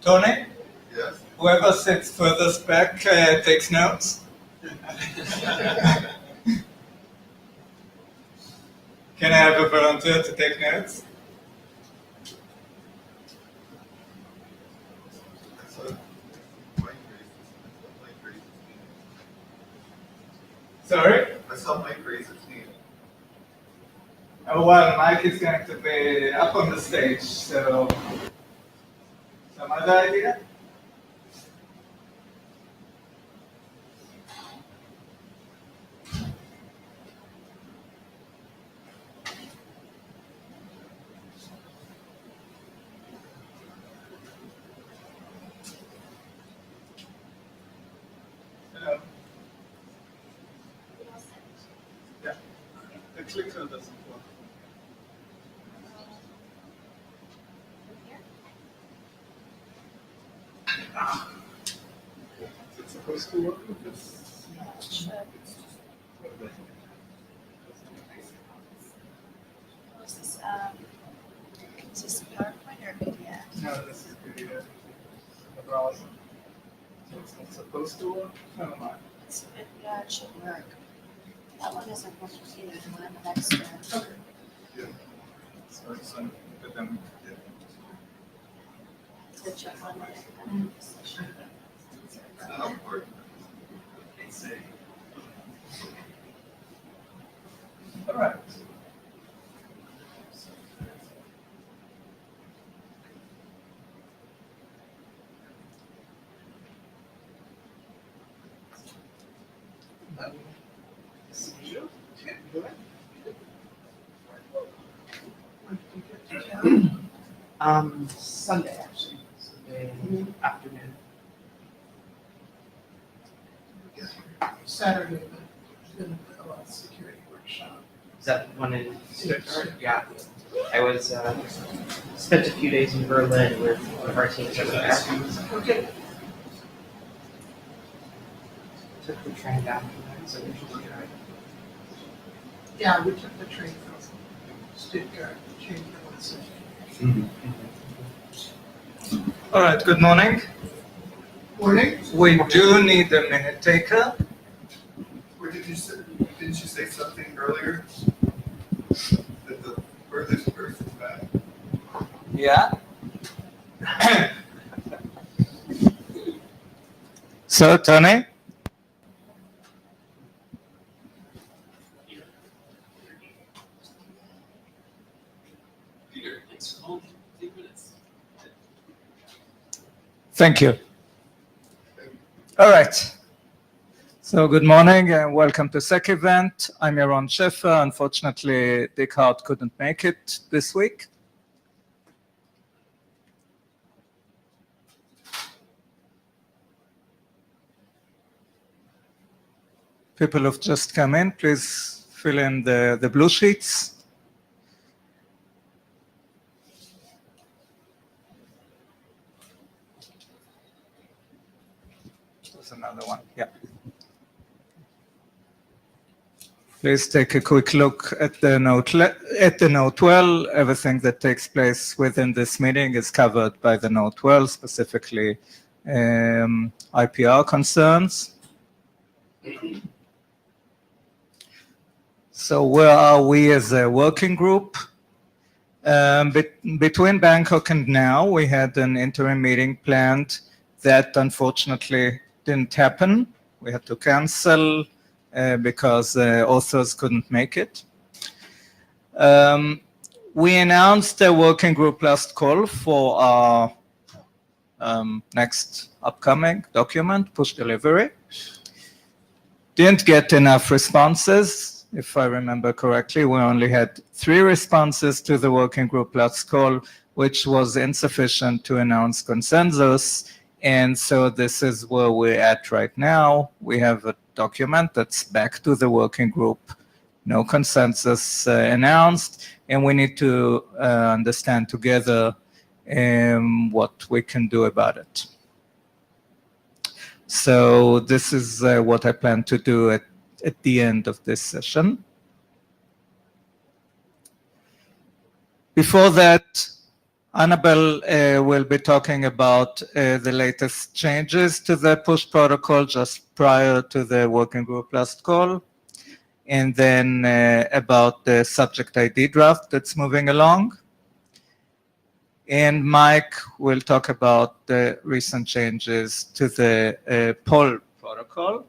Tony? Yes. Whoever sits furthest back takes notes. Can I have a volunteer to take notes? Sorry? I saw Mike raise his hand. Oh, well, Mike is going to be up on the stage, so some other idea? Yeah, the clicker doesn't work. Is it supposed to work with this? Is this PowerPoint or PDF? No, this is PDF. The browser. So it's not supposed to work? Never mind. Yeah, it should work. That one isn't working either, the one on the next one. Okay. Yeah. So it's put them. The check one. It's not important. All right. Sunday actually, Sunday afternoon. Saturday, but there's been a lot of security workshop. Is that one in Stuttgart? Yeah. I was spent a few days in Berlin with one of our teams over there. Okay. Took the train down from there, so we should look at it. Yeah, we took the train from Stuttgart, changed the bus. All right, good morning. Morning. We do need a minute taker. Where did you say? Didn't you say something earlier? That the furthest person's back. Yeah. So, Tony? Peter, thanks for holding. 8 minutes. Thank you. All right. So good morning and welcome to SECEVENT. I'm Yaron Sheffer. Unfortunately, Dick Hart couldn't make it this week. People who've just come in, please fill in the blue sheets. There's another one, yeah. Please take a quick look at the note well. Everything that takes place within this meeting is covered by the note well, specifically IPR concerns. So where are we as a working group? Between Bangkok and now, we had an interim meeting planned that unfortunately didn't happen. We had to cancel because authors couldn't make it. We announced a working group last call for our next upcoming document, push delivery. Didn't get enough responses. If I remember correctly, we only had 3 responses to the working group last call, which was insufficient to announce consensus. And so this is where we're at right now. We have a document that's back to the working group, no consensus announced, and we need to understand together what we can do about it. So this is what I plan to do at the end of this session. Annabelle will be talking about the latest changes to the push protocol just prior to the working group last call, and then about the subject ID draft that's moving along. And Mike will talk about the recent changes to the poll protocol.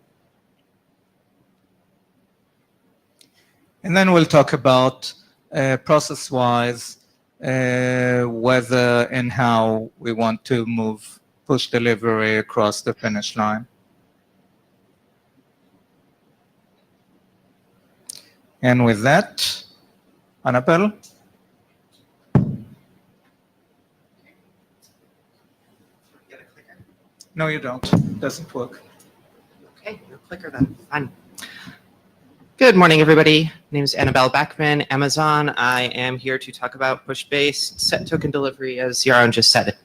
And then we'll talk about process-wise whether and how we want to move push delivery across the finish line. And with that, Annabelle? Get a clicker? No, you don't. It doesn't work. Okay, no clicker then. Fine. Good morning, everybody. My name is Annabelle Backman, Amazon. I am here to talk about push-based set token delivery, as Yaron just said.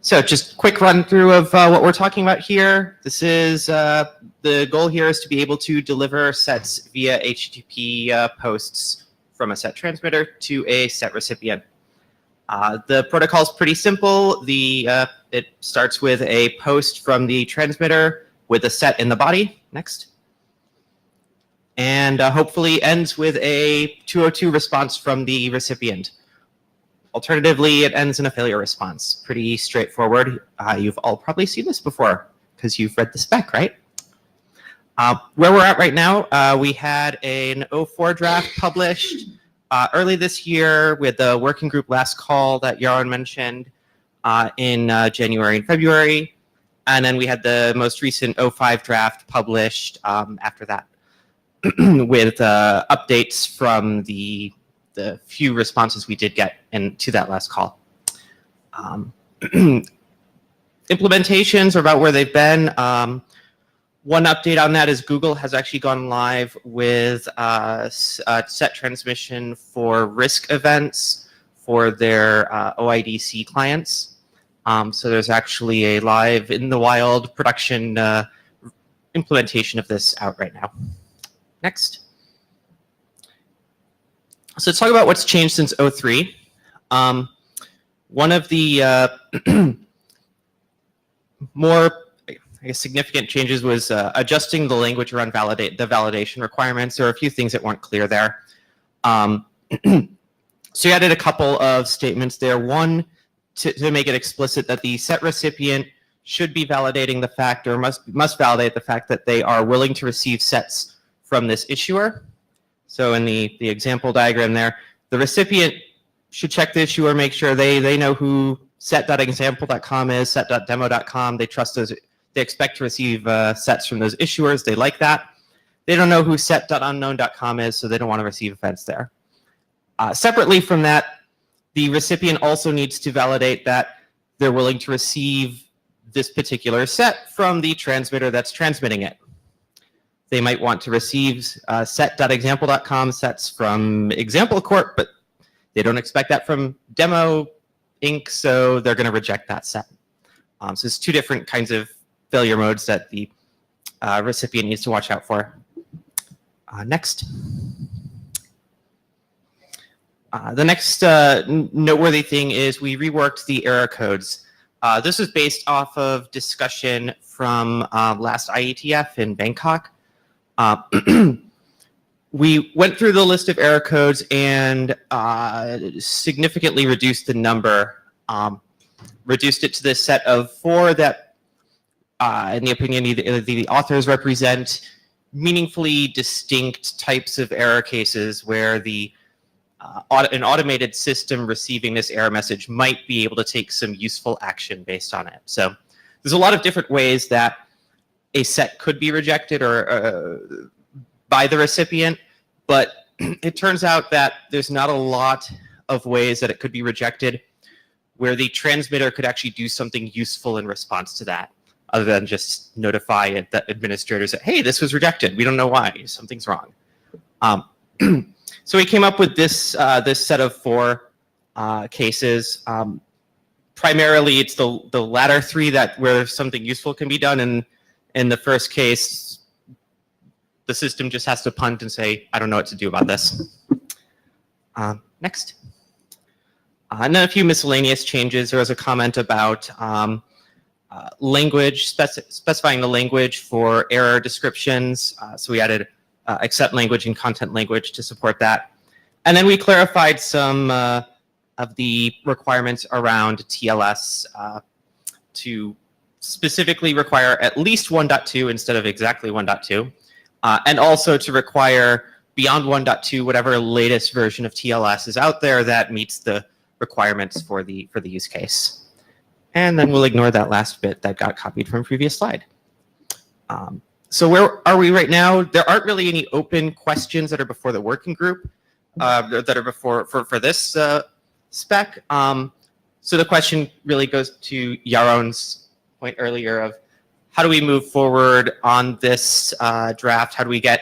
So just quick run through of what we're talking about here. This is the goal here is to be able to deliver sets via HTTP posts from a set transmitter to a set recipient. The protocol is pretty simple. It starts with a post from the transmitter with a set in the body. Next. And hopefully ends with a 202 response from the recipient. Alternatively, it ends in a failure response. Pretty straightforward. You've all probably seen this before because you've read the spec, right? Where we're at right now, we had an 04 draft published early this year with the working group last call that Yaron mentioned in January and February. And then we had the most recent 05 draft published after that with updates from the few responses we did get to that last call. Implementations are about where they've been. One update on that is Google has actually gone live with set transmission for risk events for their OIDC clients. So there's actually a live in the wild production implementation of this out right now. Next. So let's talk about what's changed since 03. One of the more significant changes was adjusting the language around the validation requirements. There are a few things that weren't clear there. So you added a couple of statements there. One, to make it explicit that the set recipient should be validating the fact or must validate the fact that they are willing to receive sets from this issuer. So in the example diagram there, the recipient should check the issuer, make sure they know who set.example.com is, set.demo.com. They trust those. They expect to receive sets from those issuers. They like that. They don't know who set.unknown.com is, so they don't want to receive events there. Separately from that, the recipient also needs to validate that they're willing to receive this particular set from the transmitter that's transmitting it. They might want to receive set.example.com sets from Example Corp, but they don't expect that from Demo Inc., so they're going to reject that set. So it's two different kinds of failure modes that the recipient needs to watch out for. Next. The next noteworthy thing is we reworked the error codes. This is based off of discussion from last IETF in Bangkok. We went through the list of error codes and significantly reduced the number, reduced it to the set of 4 that, in the opinion of the authors, represent meaningfully distinct types of error cases where an automated system receiving this error message might be able to take some useful action based on it. So there's a lot of different ways that a set could be rejected or by the recipient, but it turns out that there's not a lot of ways that it could be rejected where the transmitter could actually do something useful in response to that, other than just notify the administrators that, hey, this was rejected. We don't know why. Something's wrong. So we came up with this this set of 4 cases. Primarily, it's the latter 3 where something useful can be done, and in the first case, the system just has to punt and say, I don't know what to do about this. Next. And then a few miscellaneous changes. There was a comment about language, specifying the language for error descriptions. So we added accept language and content language to support that. And then we clarified some of the requirements around TLS to specifically require at least 1.2 instead of exactly 1.2, and also to require beyond 1.2 whatever latest version of TLS is out there that meets the requirements for the use case. And then we'll ignore that last bit that got copied from a previous slide. So where are we right now? There aren't really any open questions that are before the working group, that are before for this spec. So the question really goes to Yaron's point earlier of how do we move forward on this draft? How do we get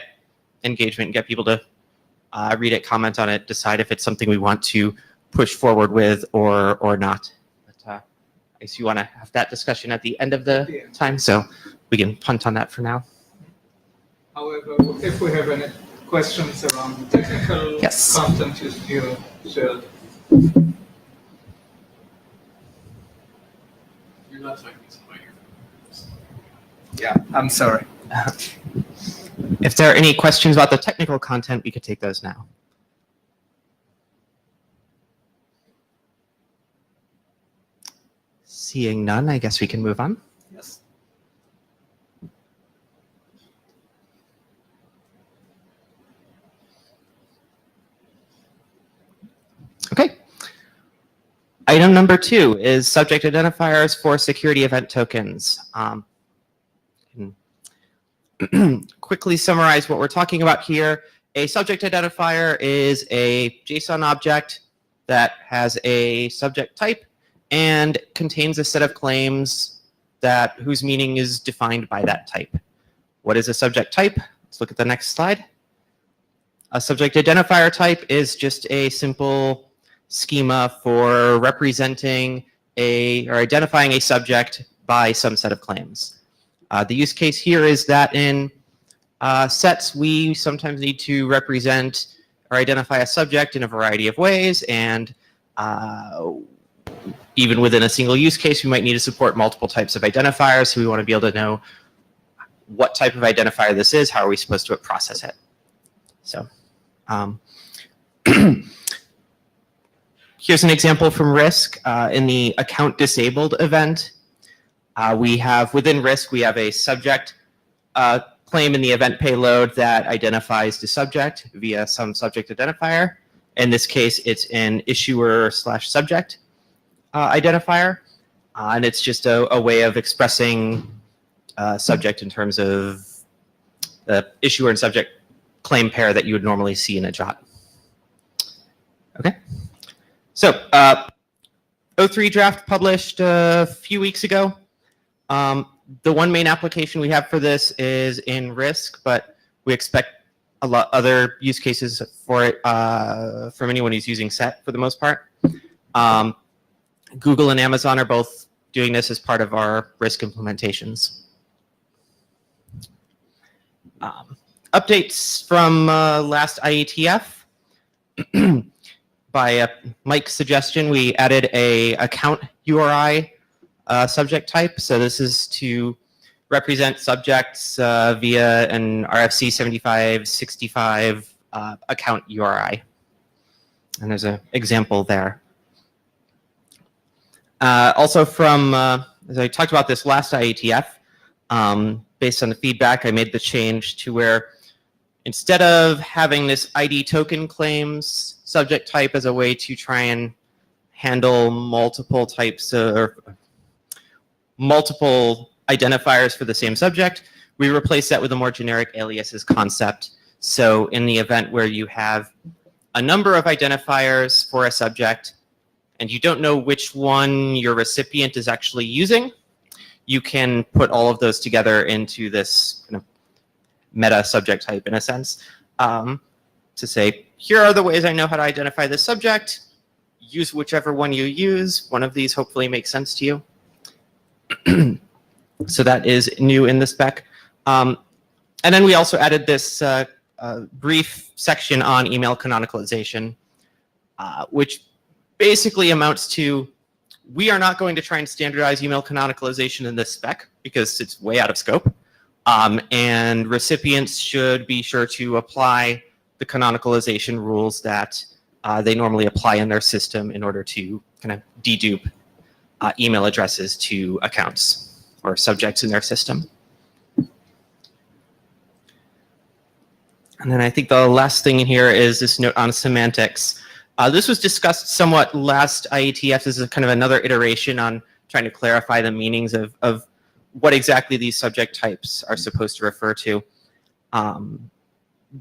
engagement and get people to read it, comment on it, decide if it's something we want to push forward with or not? But I guess you want to have that discussion at the end of the time, so we can punt on that for now. However, if we have any questions around the technical content you shared. You're not talking to my ear. Yeah, I'm sorry. If there are any questions about the technical content, we could take those now. Seeing none, I guess we can move on. Yes. Okay. Item number 2 is subject identifiers for security event tokens. Quickly summarize what we're talking about here. A subject identifier is a JSON object that has a subject type and contains a set of claims whose meaning is defined by that type. What is a subject type? Let's look at the next slide. A subject identifier type is just a simple schema for representing or identifying a subject by some set of claims. The use case here is that in sets, we sometimes need to represent or identify a subject in a variety of ways, and even within a single use case, we might need to support multiple types of identifiers, so we want to be able to know what type of identifier this is, how are we supposed to process it. So here's an example from RISC. In the account disabled event, within RISC, we have a subject claim in the event payload that identifies the subject via some subject identifier. In this case, it's an issuer/subject identifier, and it's just a way of expressing subject in terms of the issuer and subject claim pair that you would normally see in a JOT. Okay, so 03 draft published a few weeks ago. The one main application we have for this is in RISC, but we expect a lot other use cases for it from anyone who's using SET for the most part. Google and Amazon are both doing this as part of our RISC implementations. Updates from last IETF. By Mike's suggestion, we added a account URI subject type. So this is to represent subjects via an RFC 7565 account URI. And there's an example there. Also from, as I talked about this last IETF, based on the feedback, I made the change to where instead of having this ID token claims subject type as a way to try and handle multiple types or multiple identifiers for the same subject, we replace that with a more generic aliases concept. So in the event where you have a number of identifiers for a subject and you don't know which one your recipient is actually using, you can put all of those together into this kind of meta subject type in a sense, to say, here are the ways I know how to identify this subject. Use whichever one you use. One of these hopefully makes sense to you. So that is new in the spec. And then we also added this brief section on email canonicalization, which basically amounts to, we are not going to try and standardize email canonicalization in this spec because it's way out of scope. And recipients should be sure to apply the canonicalization rules that they normally apply in their system in order to kind of dedupe email addresses to accounts or subjects in their system. And then I think the last thing in here is this note on semantics. This was discussed somewhat last IETF. This is kind of another iteration on trying to clarify the meanings of what exactly these subject types are supposed to refer to.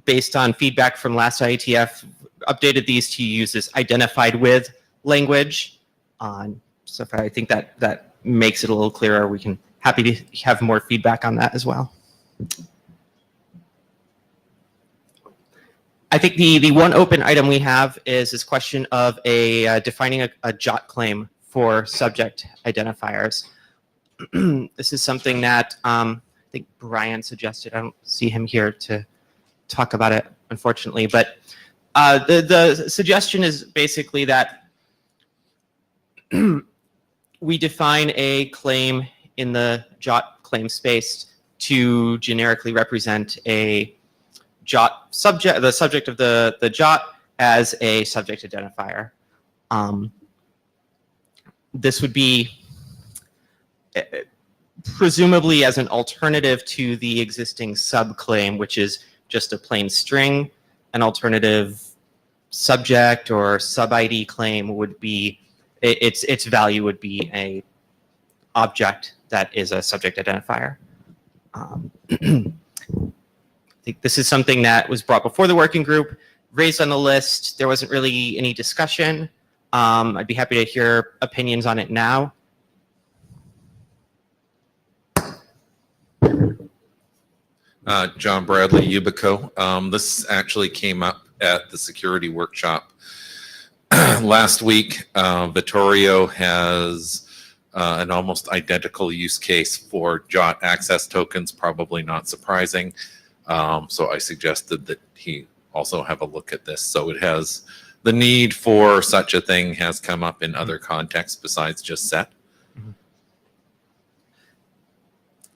Based on feedback from last IETF, updated these to use this identified with language. So I think that makes it a little clearer. We can happy to have more feedback on that as well. I think the one open item we have is this question of defining a JOT claim for subject identifiers. This is something that I think Brian suggested. I don't see him here to talk about it, unfortunately. But the suggestion is basically that we define a claim in the JOT claim space to generically represent a JOT subject, the subject of the JOT as a subject identifier. This would be presumably as an alternative to the existing subclaim, which is just a plain string. An alternative subject or sub-ID claim would be, its value would be a object that is a subject identifier. I think this is something that was brought before the working group, raised on the list. There wasn't really any discussion. I'd be happy to hear opinions on it now. John Bradley, Ubico. This actually came up at the security workshop last week. Vittorio has an almost identical use case for JOT access tokens, probably not surprising. So I suggested that he also have a look at this. So it has, the need for such a thing has come up in other contexts besides just set.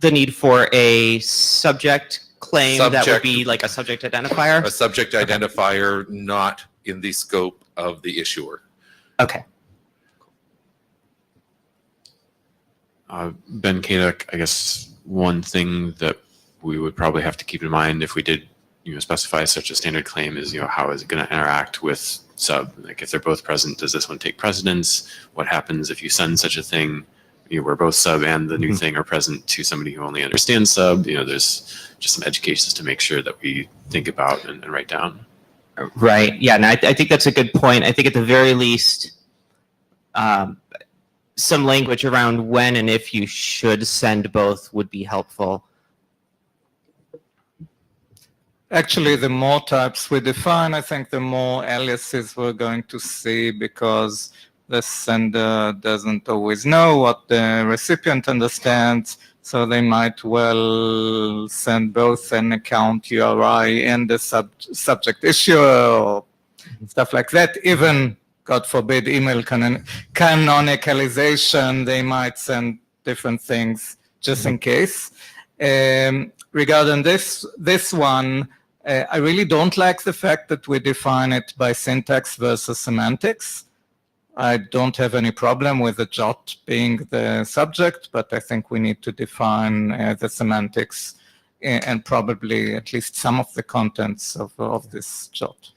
The need for a subject claim that would be like a subject identifier? A subject identifier not in the scope of the issuer. Okay. Ben Kadek, I guess one thing that we would probably have to keep in mind if we did, specify such a standard claim is, how is it going to interact with sub? Like if they're both present, does this one take precedence? What happens if you send such a thing, where both sub and the new thing are present to somebody who only understands sub? There's just some edge cases to make sure that we think about and write down. Right. Yeah. And I think that's a good point. I think at the very least, some language around when and if you should send both would be helpful. Actually, the more types we define, I think the more aliases we're going to see, because the sender doesn't always know what the recipient understands, so they might well send both an account URI and the subject issuer or stuff like that. Even, God forbid, email canonicalization, they might send different things just in case. Regarding this one, I really don't like the fact that we define it by syntax versus semantics. I don't have any problem with the JOT being the subject, but I think we need to define the semantics and probably at least some of the contents of this JOT.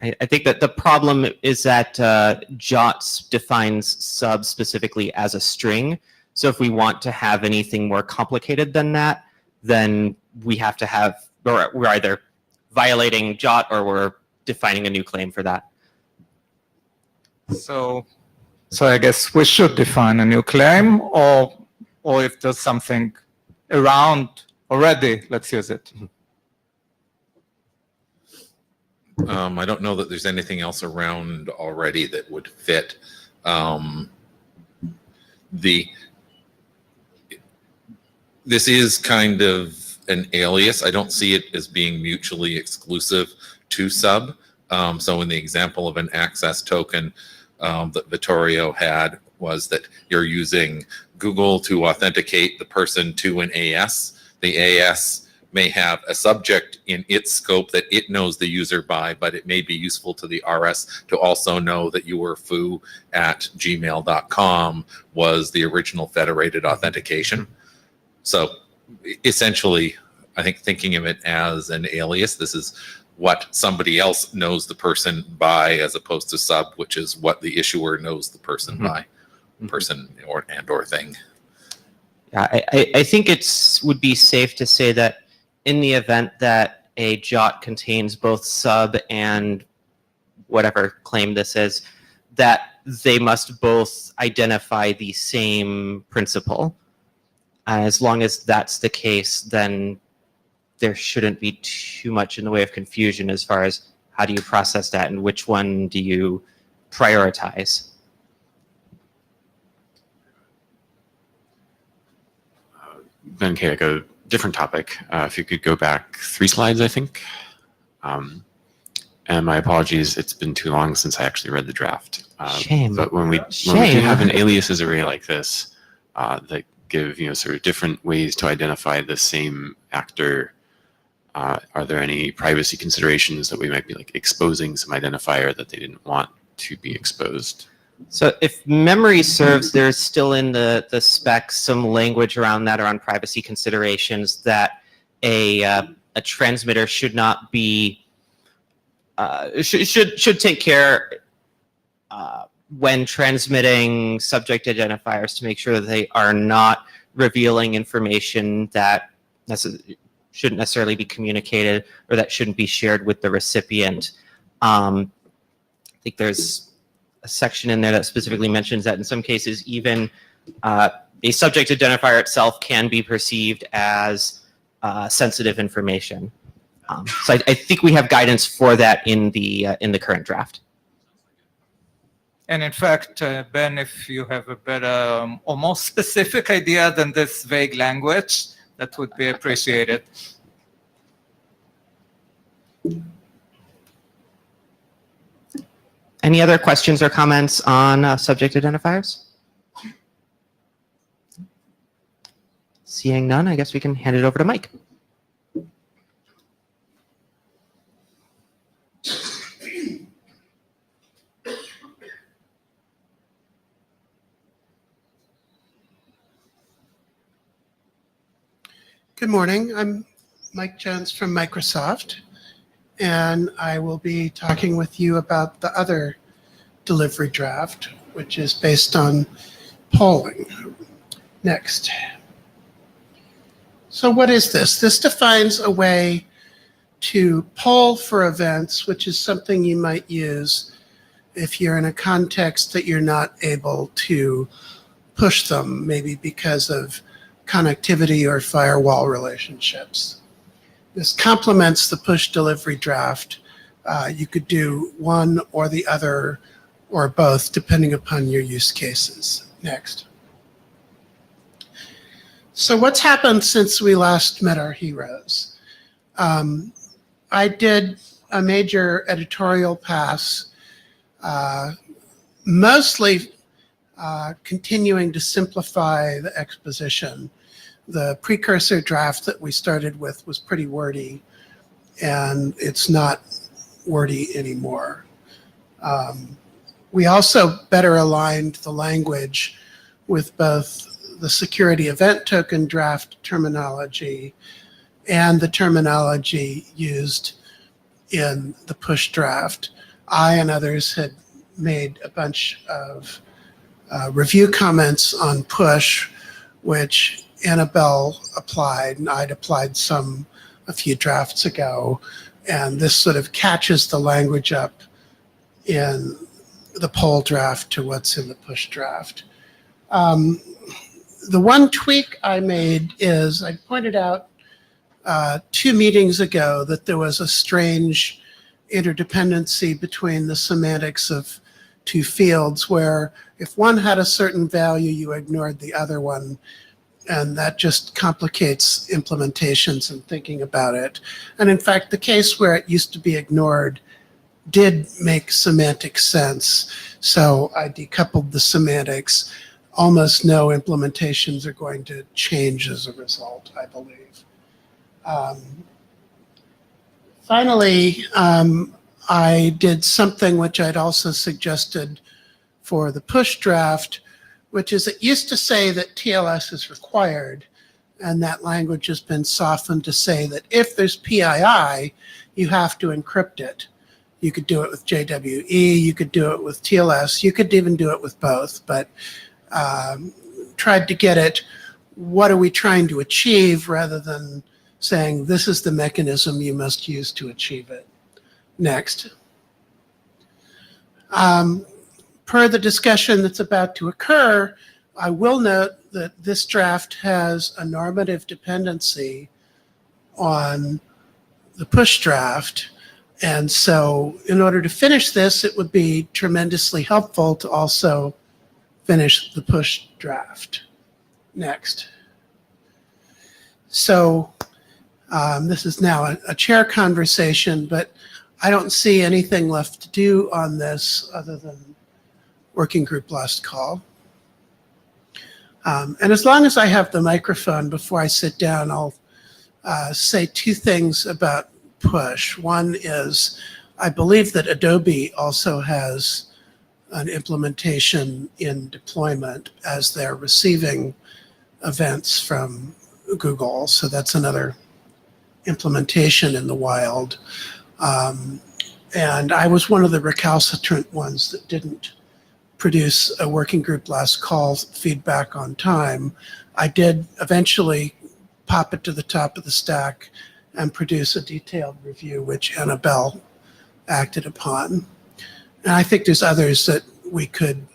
I think that the problem is that JOT defines sub specifically as a string. So if we want to have anything more complicated than that, then we have to have, or we're either violating JOT or we're defining a new claim for that. So I guess we should define a new claim, or if there's something around already, let's use it. I don't know that there's anything else around already that would fit. This is kind of an alias. I don't see it as being mutually exclusive to sub. So in the example of an access token, that Vittorio had was that you're using Google to authenticate the person to an AS. The AS may have a subject in its scope that it knows the user by, but it may be useful to the RS to also know that your foo@gmail.com was the original federated authentication. So essentially, I think thinking of it as an alias, this is what somebody else knows the person by, as opposed to sub, which is what the issuer knows the person by, person or thing. Yeah, I think would be safe to say that in the event that a JOT contains both sub and whatever claim this is, that they must both identify the same principal. As long as that's the case, then there shouldn't be too much in the way of confusion as far as how do you process that and which one do you prioritize. Ben K, a different topic. If you could go back 3 slides, I think. And my apologies, it's been too long since I actually read the draft. Shame. But when we do have an aliases array like this, that give sort of different ways to identify the same actor, are there any privacy considerations that we might be like exposing some identifier that they didn't want to be exposed? So if memory serves, there's still in the specs some language around that, around privacy considerations, that a transmitter should not be should take care when transmitting subject identifiers to make sure that they are not revealing information that shouldn't necessarily be communicated or that shouldn't be shared with the recipient. I think there's a section in there that specifically mentions that in some cases, even a subject identifier itself can be perceived as sensitive information. So I think we have guidance for that in the current draft. And in fact, Ben, if you have a better or more specific idea than this vague language, that would be appreciated. Any other questions or comments on subject identifiers? Seeing none, I guess we can hand it over to Mike. Good morning. I'm Mike Jones from Microsoft, and I will be talking with you about the other delivery draft, which is based on polling. Next. So what is this? This defines a way to poll for events, which is something you might use if you're in a context that you're not able to push them, maybe because of connectivity or firewall relationships. This complements the push delivery draft. You could do one or the other or both, depending upon your use cases. Next. So what's happened since we last met our heroes? I did a major editorial pass, mostly continuing to simplify the exposition. The precursor draft that we started with was pretty wordy, and it's not wordy anymore. We also better aligned the language with both the security event token draft terminology and the terminology used in the push draft. I and others had made a bunch of review comments on push, which Annabelle applied, and I'd applied some a few drafts ago. And this sort of catches the language up in the poll draft to what's in the push draft. The one tweak I made is I pointed out 2 meetings ago that there was a strange interdependency between the semantics of 2 fields where if one had a certain value, you ignored the other one. And that just complicates implementations and thinking about it. And in fact, the case where it used to be ignored did make semantic sense. So I decoupled the semantics. Almost no implementations are going to change as a result, I believe. Finally, I did something which I'd also suggested for the push draft, which is it used to say that TLS is required, and that language has been softened to say that if there's PII, you have to encrypt it. You could do it with JWE, you could do it with TLS, you could even do it with both, but tried to get it, what are we trying to achieve, rather than saying this is the mechanism you must use to achieve it. Next. Per the discussion that's about to occur, I will note that this draft has a normative dependency on the push draft. And so in order to finish this, it would be tremendously helpful to also finish the push draft. Next. So this is now a chair conversation, but I don't see anything left to do on this other than working group last call. And as long as I have the microphone before I sit down, I'll say two things about push. One is I believe that Adobe also has an implementation in deployment as they're receiving events from Google. So that's another implementation in the wild. And I was one of the recalcitrant ones that didn't produce a working group last call feedback on time. I did eventually pop it to the top of the stack and produce a detailed review, which Annabelle acted upon. And I think there's others that we could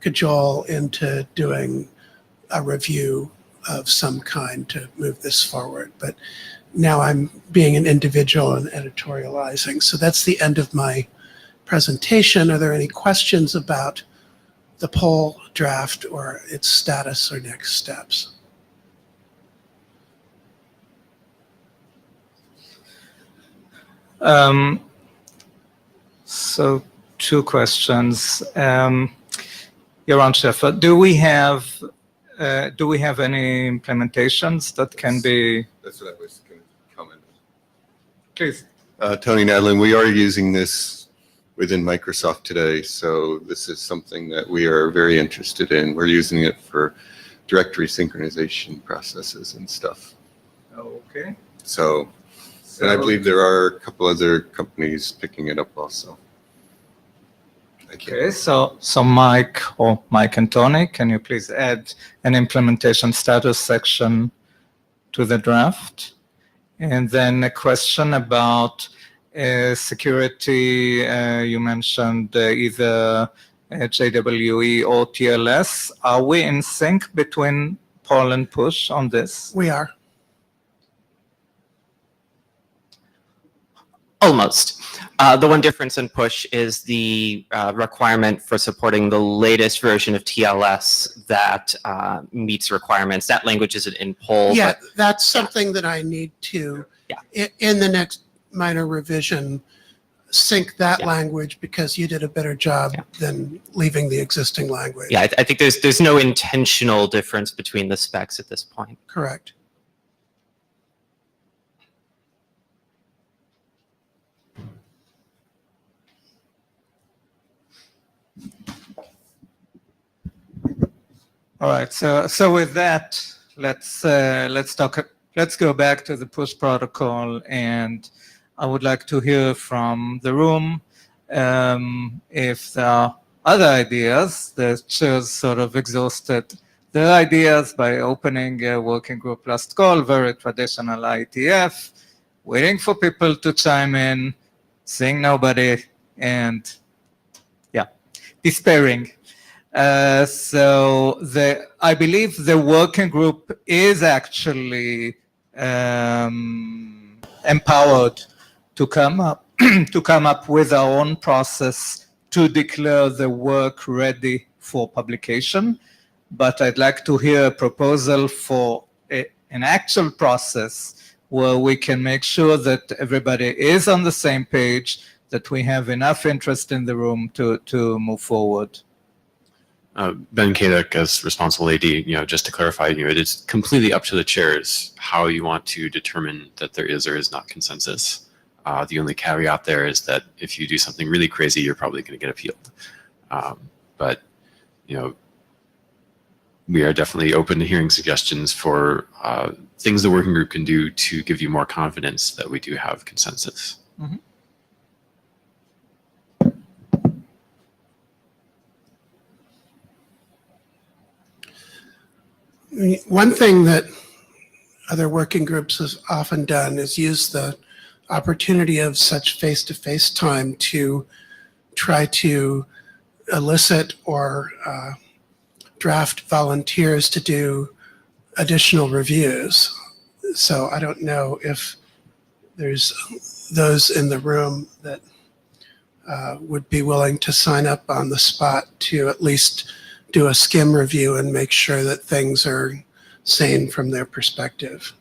cajole into doing a review of some kind to move this forward. But now I'm being an individual and editorializing. So that's the end of my presentation. Are there any questions about the poll draft or its status or next steps? So two questions. Yaron Sheffer, do we have any implementations that can be? That's what I was going to comment. Please. Tony Nadlin, we are using this within Microsoft today, so this is something that we are very interested in. We're using it for directory synchronization processes and stuff. Okay. So, and I believe there are a couple other companies picking it up also. Okay, so Mike and Tony, can you please add an implementation status section to the draft? And then a question about security. You mentioned either JWE or TLS. Are we in sync between poll and push on this? We are. Almost. The one difference in push is the requirement for supporting the latest version of TLS that meets requirements. That language isn't in poll. Yeah, but that's something that I need to, in the next minor revision, sync that language, because you did a better job than leaving the existing language. Yeah, I think there's no intentional difference between the specs at this point. Correct. All right. So with that, let's go back to the push protocol, and I would like to hear from the room if there are other ideas. The chairs sort of exhausted their ideas by opening a working group last call, very traditional IETF, waiting for people to chime in, seeing nobody, and despairing. So I believe the working group is actually empowered to come up with our own process to declare the work ready for publication. But I'd like to hear a proposal for an actual process where we can make sure that everybody is on the same page, that we have enough interest in the room to move forward. Ben Kadek, as responsible AD, just to clarify, it is completely up to the chairs how you want to determine that there is or is not consensus. The only caveat there is that if you do something really crazy, you're probably going to get appealed. But we are definitely open to hearing suggestions for things the working group can do to give you more confidence that we do have consensus. Mm-hmm. One thing that other working groups have often done is use the opportunity of such face-to-face time to try to elicit or draft volunteers to do additional reviews. So I don't know if there's those in the room that would be willing to sign up on the spot to at least do a skim review and make sure that things are sane from their perspective.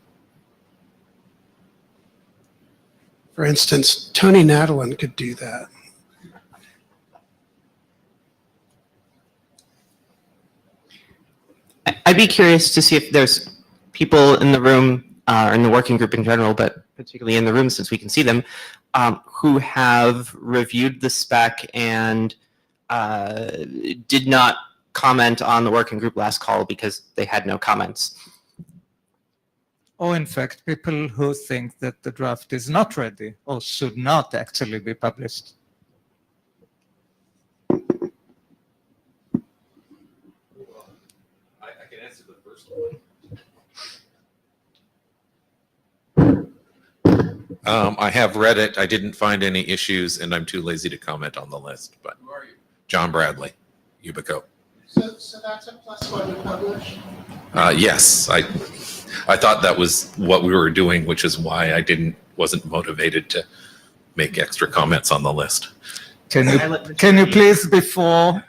For instance, Tony Nadalin could do that. I'd be curious to see if there's people in the room, or in the working group in general, but particularly in the room since we can see them, who have reviewed the spec and did not comment on the working group last call because they had no comments. Or in fact, people who think that the draft is not ready or should not actually be published. I can answer the first one. I have read it. I didn't find any issues, and I'm too lazy to comment on the list. But Who are you? John Bradley, Ubico. So that's a +1 to publish? Yes, I thought that was what we were doing, which is why I wasn't motivated to make extra comments on the list. Can you please, before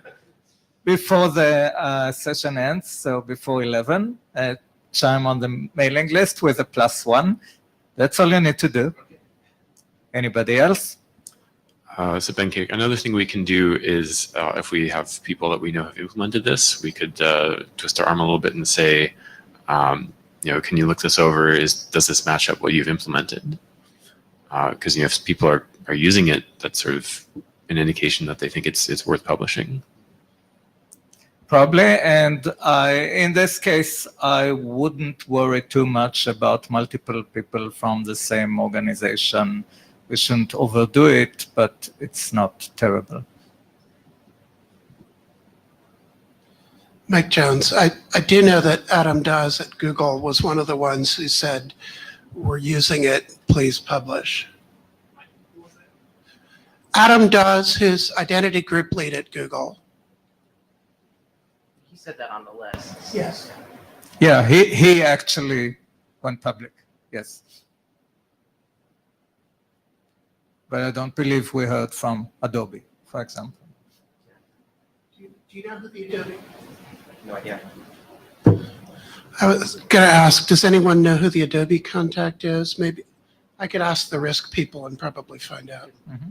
the session ends, so before 11, chime on the mailing list with a +1? That's all you need to do. Anybody else? So Ben Kadek, another thing we can do is if we have people that we know have implemented this, we could twist our arm a little bit and say, can you look this over? Does this match up what you've implemented? Because if people are using it, that's sort of an indication that they think it's worth publishing. Probably, and in this case, I wouldn't worry too much about multiple people from the same organization. We shouldn't overdo it, but it's not terrible. Mike Jones, I do know that Adam Dawes at Google was one of the ones who said, we're using it, please publish. Adam Dawes, who's identity group lead at Google. He said that on the list. Yes. Yeah, he actually went public, yes. But I don't believe we heard from Adobe, for example. Do you know who the Adobe? No idea. I was going to ask, does anyone know who the Adobe contact is? Maybe I could ask the risk people and probably find out. Mm-hmm.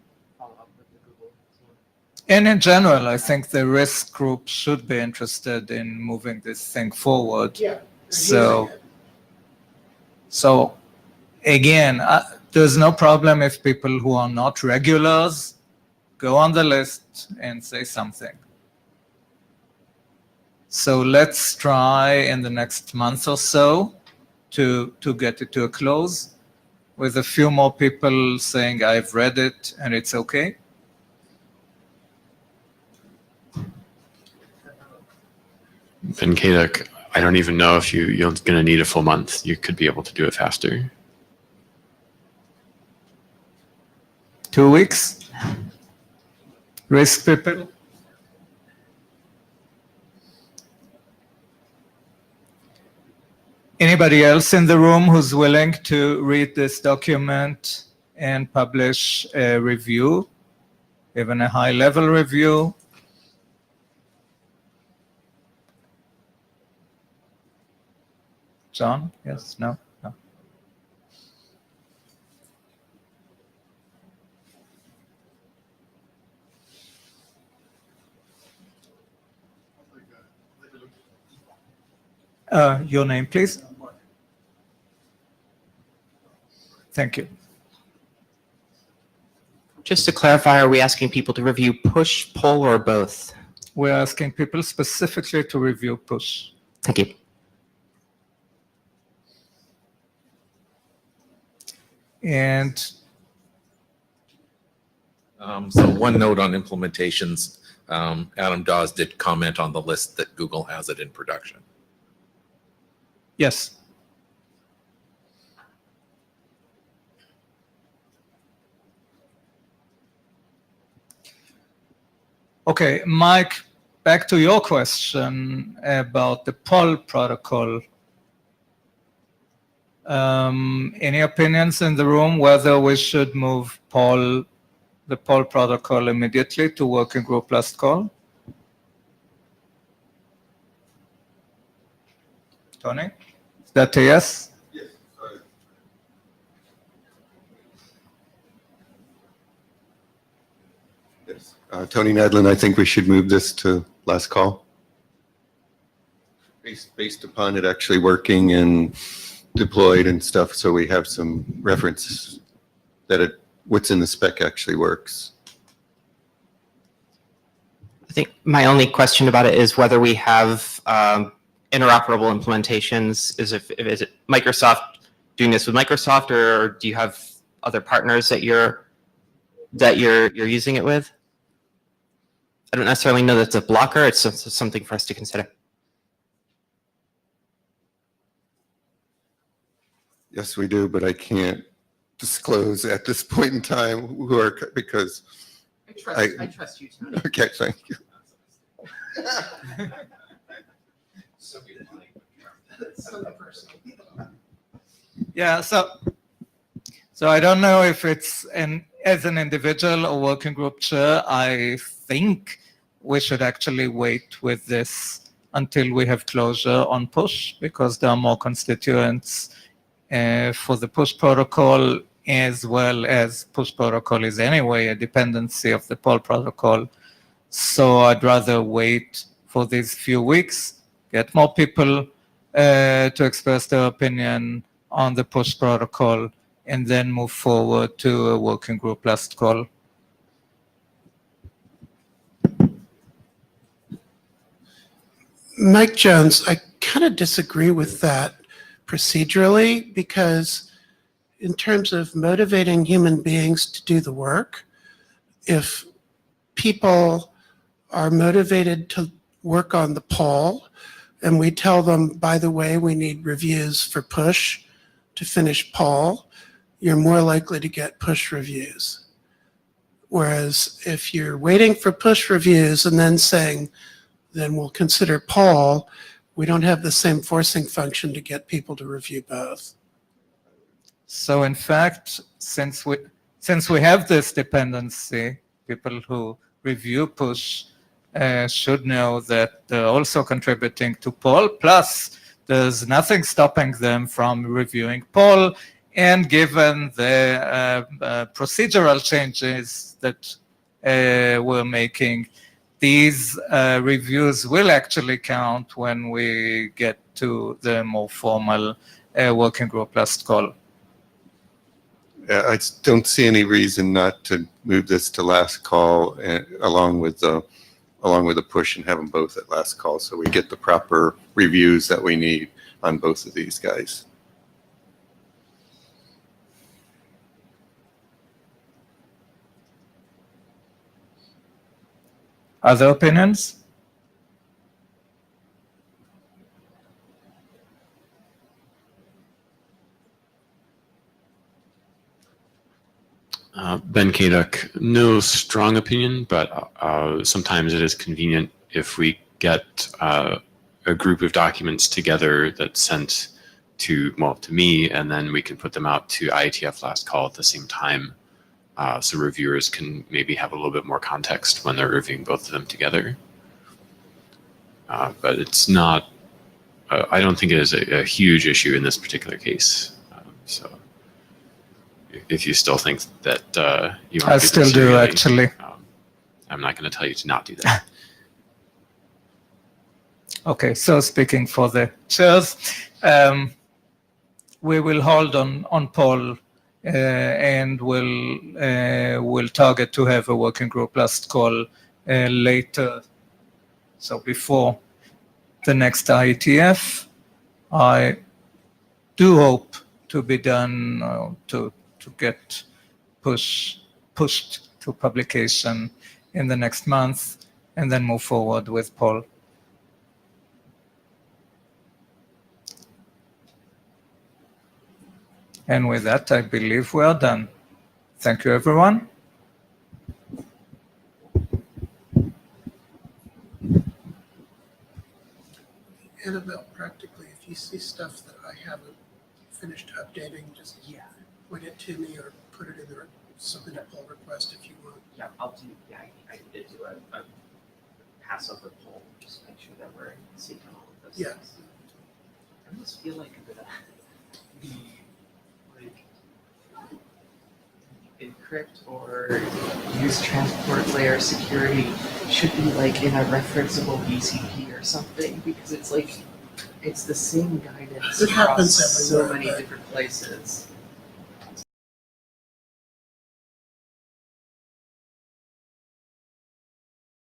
And in general, I think the risk group should be interested in moving this thing forward. Yeah. So again, there's no problem if people who are not regulars go on the list and say something. So let's try in the next month or so to get it to a close with a few more people saying, I've read it and it's okay. Ben Kadek, I don't even know if you're going to need a full month. You could be able to do it faster. 2 weeks? Risk people? Anybody else in the room who's willing to read this document and publish a review, even a high-level review? John? Yes? No? No. Your name, please. Thank you. Just to clarify, are we asking people to review push, pull, or both? We're asking people specifically to review push. Thank you. And So one note on implementations, Adam Dawes did comment on the list that Google has it in production. yes, okay, Mike, back to your question about the poll protocol. Any opinions in the room whether we should move the poll protocol immediately to working group last call? Tony, is that a yes? Yes. Yes. Tony Nadlin, I think we should move this to last call. Based upon it actually working and deployed and stuff, so we have some reference that what's in the spec actually works. I think my only question about it is whether we have interoperable implementations. Is it Microsoft doing this with Microsoft, or do you have other partners that you're using it with? I don't necessarily know that's a blocker. It's just something for us to consider. Yes, we do, but I can't disclose at this point in time who are, because, I trust you, Tony. okay, thank you. Yeah, so I don't know if it's as an individual or working group chair, I think we should actually wait with this until we have closure on push, because there are more constituents for the push protocol, as well as push protocol is anyway a dependency of the poll protocol. So I'd rather wait for these few weeks, get more people to express their opinion on the push protocol, and then move forward to a working group last call. Mike Jones, I kind of disagree with that procedurally, because in terms of motivating human beings to do the work, if people are motivated to work on the poll and we tell them, by the way, we need reviews for push to finish poll, you're more likely to get push reviews. Whereas if you're waiting for push reviews and then saying, then we'll consider poll, we don't have the same forcing function to get people to review both. So in fact, since we have this dependency, people who review push should know that they're also contributing to poll, plus there's nothing stopping them from reviewing poll, and given the procedural changes that we're making, these reviews will actually count when we get to the more formal working group last call. I don't see any reason not to move this to last call along with the push, and have them both at last call, so we get the proper reviews that we need on both of these guys. Other opinions? Ben Kaduk, no strong opinion, but sometimes it is convenient if we get a group of documents together that's sent to me, and then we can put them out to IETF last call at the same time, so reviewers can maybe have a little bit more context when they're reviewing both of them together. But it's not, I don't think it is a huge issue in this particular case. So if you still think that you want I to still do, actually. I'm not going to tell you to not do that. Okay, so speaking for the chairs, we will hold on Paul and we'll target to have a working group last call later, so before the next IETF. I do hope to be done, to get pushed to publication in the next month, and then move forward with Paul. And with that, I believe we are done. Thank you, everyone. Annabelle, practically, if you see stuff that I haven't finished updating, just point it to me or put it in the submit a pull request if you want. Yeah, I'll do. Yeah, I did do a pass over poll, just make sure that we're seeing all of those. Yeah. things. I almost feel like I'm gonna be like encrypt or use transport layer security should be like in a referenceable BCP or something, because it's like it's the same guidance It happens across so everywhere, many but- different places.